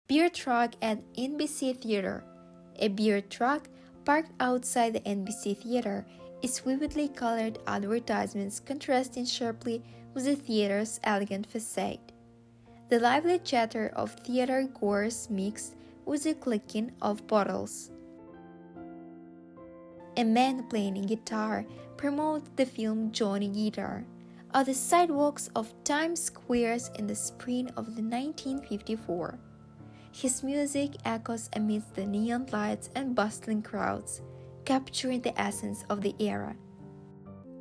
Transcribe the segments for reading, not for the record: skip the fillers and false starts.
Beer truck at NBC Theater. A beer truck parked outside the NBC Theater is vividly colored advertisements contrasting sharply with the theater's elegant facade. The lively chatter of theater-goers mixed with the clicking of bottles. A man playing a guitar promotes the film Johnny Guitar on the sidewalks of Times Square in the spring of 1954. His music echoes amidst the neon lights and bustling crowds, capturing the essence of the era.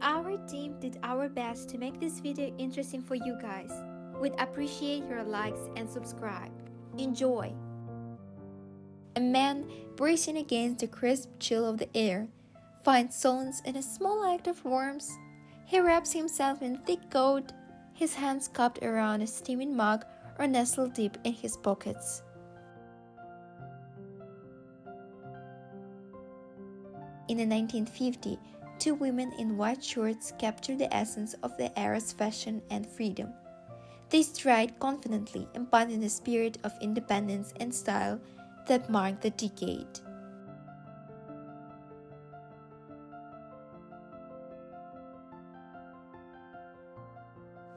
Our team did our best to make this video interesting for you guys. We'd appreciate your likes and subscribe. Enjoy! A man bracing against the crisp chill of the air finds solace in a small act of warmth. He wraps himself in a thick coat, his hands cupped around a steaming mug or nestled deep in his pockets. In the 1950s, two women in white shirts captured the essence of the era's fashion and freedom. They stride confidently, embodying the spirit of independence and style that marked the decade.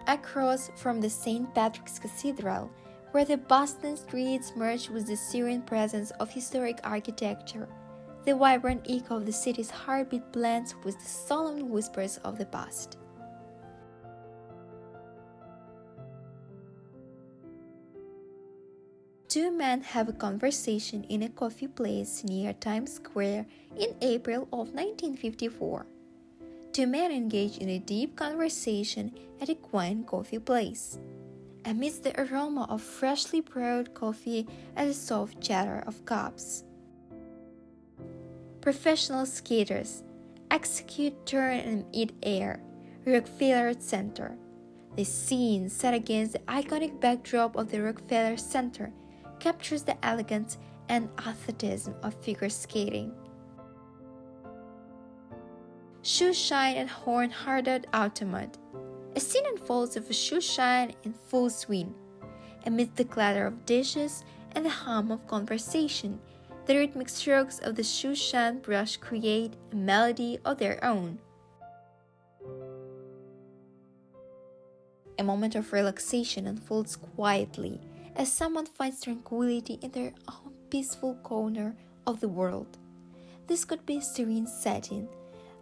Across from the St. Patrick's Cathedral, where the bustling streets merge with the serene presence of historic architecture, the vibrant echo of the city's heartbeat blends with the solemn whispers of the past. Two men have a conversation in a coffee place near Times Square in April of 1954. Two men engage in a deep conversation at a quaint coffee place, amidst the aroma of freshly brewed coffee and the soft chatter of cups. Professional skaters execute turn in mid-air, Rockefeller Center. The scene, set against the iconic backdrop of the Rockefeller Center, captures the elegance and athleticism of figure skating. Shoe shine and horn-hearted automat. A scene unfolds of a shoe shine in full swing. Amidst the clatter of dishes and the hum of conversation, the rhythmic strokes of the shoe shine brush create a melody of their own. A moment of relaxation unfolds quietly as someone finds tranquility in their own peaceful corner of the world. This could be a serene setting,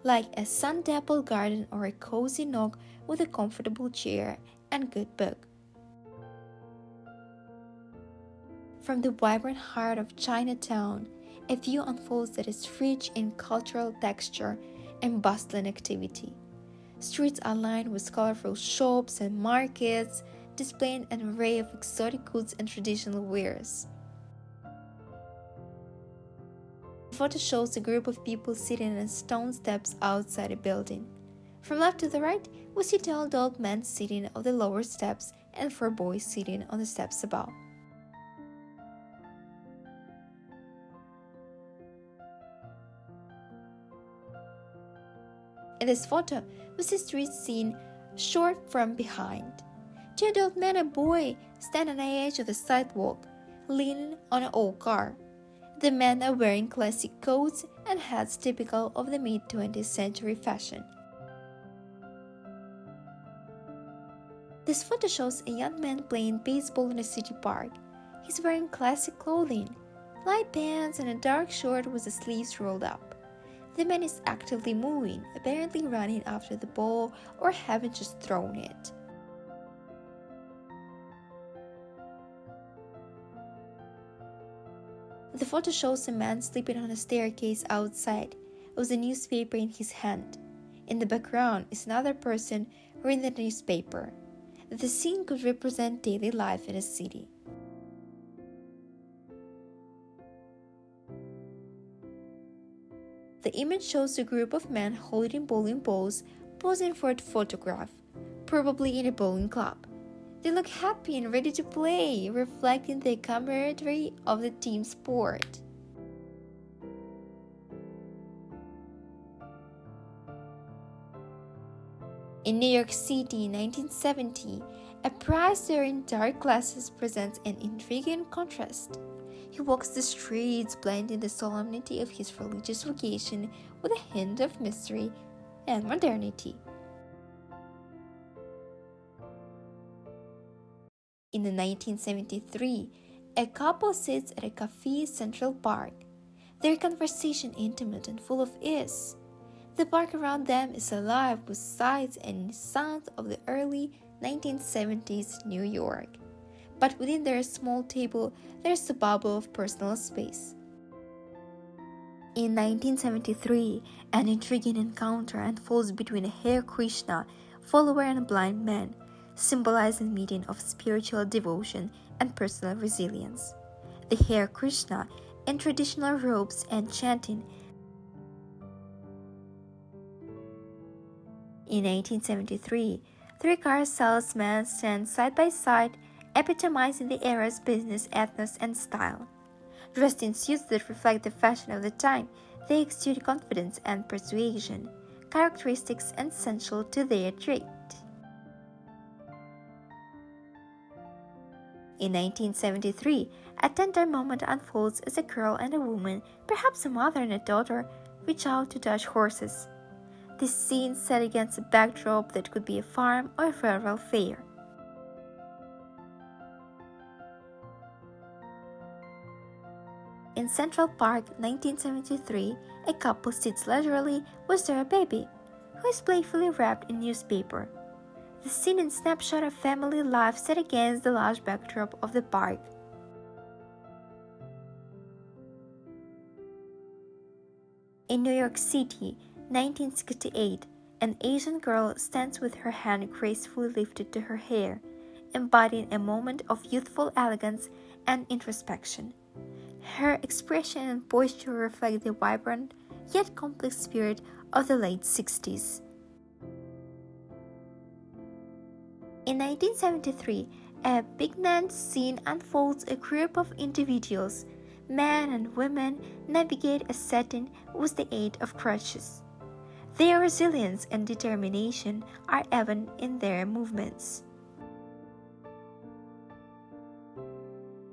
like a sun-dappled garden or a cozy nook with a comfortable chair and good book. From the vibrant heart of Chinatown, a view unfolds that is rich in cultural texture and bustling activity. Streets are lined with colorful shops and markets, displaying an array of exotic goods and traditional wares. The photo shows a group of people sitting on stone steps outside a building. From left to the right, we see two adult men sitting on the lower steps and four boys sitting on the steps above. In this photo, we see streets seen short from behind. Two adult men and a boy stand on the edge of the sidewalk, leaning on an old car. The men are wearing classic coats and hats typical of the mid-20th century fashion. This photo shows a young man playing baseball in a city park. He's wearing classic clothing, light pants and a dark shirt with the sleeves rolled up. The man is actively moving, apparently running after the ball or having just thrown it. The photo shows a man sleeping on a staircase outside, with a newspaper in his hand. In the background is another person reading the newspaper. The scene could represent daily life in a city. The image shows a group of men holding bowling balls, posing for a photograph, probably in a bowling club. They look happy and ready to play, reflecting the camaraderie of the team sport. In New York City in 1970, A priest there in dark glasses presents an intriguing contrast. He walks the streets, blending the solemnity of his religious vocation with a hint of mystery and modernity. In 1973, a couple sits at a cafe Central Park, their conversation intimate and full of ease. The park around them is alive with sights and sounds of the early 1970s New York. But within their small table, there's a bubble of personal space. In 1973, an intriguing encounter unfolds between a Hare Krishna follower and a blind man, symbolizing the meeting of spiritual devotion and personal resilience. The Hare Krishna, in traditional robes and chanting. In 1873, three car salesmen stand side by side, epitomizing the era's business ethos and style. Dressed in suits that reflect the fashion of the time, they exude confidence and persuasion, characteristics essential to their trade. In 1973, a tender moment unfolds as a girl and a woman, perhaps a mother and a daughter, reach out to touch horses. This scene set against a backdrop that could be a farm or a farewell fair. In Central Park, 1973, a couple sits leisurely with their baby, who is playfully wrapped in newspaper. The scene and snapshot of family life set against the large backdrop of the park. In New York City, 1968, an Asian girl stands with her hand gracefully lifted to her hair, embodying a moment of youthful elegance and introspection. Her expression and posture reflect the vibrant yet complex spirit of the late 60s. In 1973, a pregnant scene unfolds. A group of individuals, men and women, navigate a setting with the aid of crutches. Their resilience and determination are evident in their movements.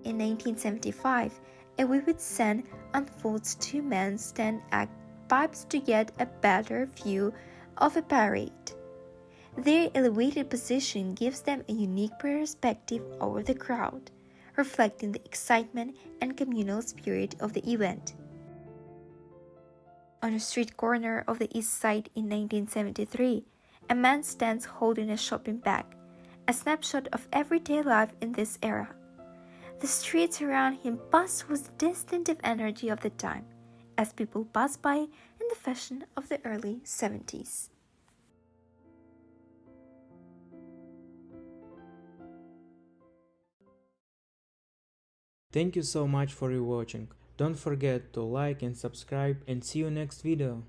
In 1975, a vivid scene unfolds. Two men stand at pipes to get a better view of a parade. Their elevated position gives them a unique perspective over the crowd, reflecting the excitement and communal spirit of the event. On a street corner of the East Side in 1973, a man stands holding a shopping bag, a snapshot of everyday life in this era. The streets around him buzz with the distinctive energy of the time, as people pass by in the fashion of the early 70s. Thank you so much for your watching. Don't forget to like and subscribe and see you next video.